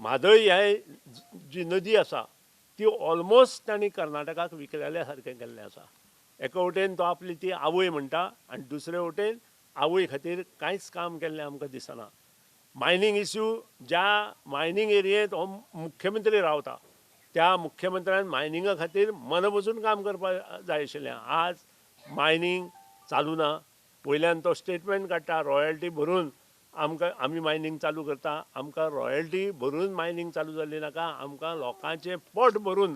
म्हादय हे जी नदी आसा ती ऑलमोस्ट तांणी कर्नाटकाक विकलेल्या सारकें केल्लें आसा. एका वटेन तो आपली ती आवय म्हणटा आनी दुसरे वटेन आवय खातीर कांयच काम केल्लें आमकां दिसना. मायनींग इश्यू ज्या मायनींग एरियेंत हो मुख्यमंत्री रावता त्या मुख्यमंत्र्यान मायनिंगा खातीर मन बसून काम करपाक जाय आशिल्लें. आज मायनींग चालू ना. वयल्यान तो स्टेटमेंट काडटा रॉयल्टी भरून आमी मायनींग चालू करता. आमकां रॉयल्टी भरून मायनींग चालू जाल्ली नाका, आमकां लोकांचें पोट भरून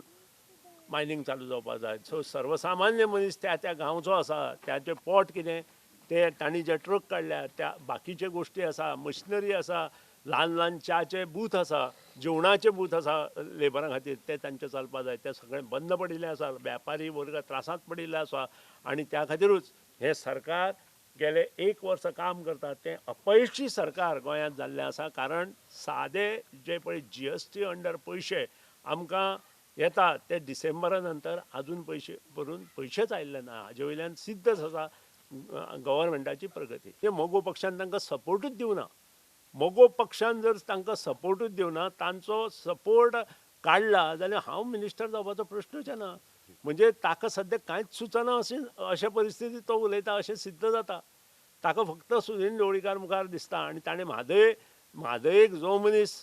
मायनींग चालू जावपाक जाय. सो सर्वसामान्य मनीस त्या त्या गांवचो आसा त्याचें पोट कितें ते तांणी जे ट्रक काडल्या त्या बाकीचे गोश्टी आसा, मशिनरी आसा, ल्हान ल्हान च्याचे बूथ आसा, जेवणाचे बूथ आसा लेबरां खातीर ते तांचे चलपाक जाय. ते सगळें बंद पडिल्लें आसा. वेपारी वर्ग त्रासांत पडिल्ले आसा आनी त्या खातीरूच हें सरकार गेले 1 वर्स काम करता तें अपयशी सरकार गोंयांत जाल्लें आसा. कारण सादे जे पळय GST अंडर पयशे आमकां येता ते डिसेंबरा नंतर आजून पयशे भरून पयशेच आयिल्ले ना. हाजे वयल्यान सिद्धच आसा गव्हर्मेंटाची प्रगती. ते मोगो पक्षान तांकां सपोर्टूच दिवना. मोगो पक्षान जर तांकां सपोर्टूच दिवना, तांचो सपोर्ट काडला जाल्यार हांव मिनिस्टर जावपाचो प्रश्नूच येना. म्हणजे ताका सद्या कांयच सुचना अशे परिस्थितींत तो उलयता अशें सिद्ध जाता. ताका फक्त सुनील ढवळीकार मुखार दिसता आनी ताणें म्हादयेक जो मनीस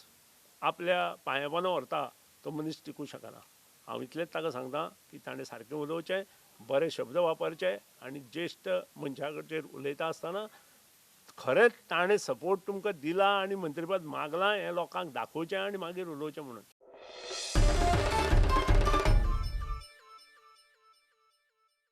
आपल्या पांयां व्हरता तो मनीस टिकूं शकना. हांव इतलेंच ताका सांगता की ताणें सारकें उलोवचें, बरे शब्द वापरचे आनी ज्येश्ठ मनशा कडचेर उलयता आसतना खरेंच ताणें सपोर्ट तुमकां दिला आनी मंत्रीपद मागलां हें लोकांक दाखोवचें आनी मागीर उलोवचें म्हणून.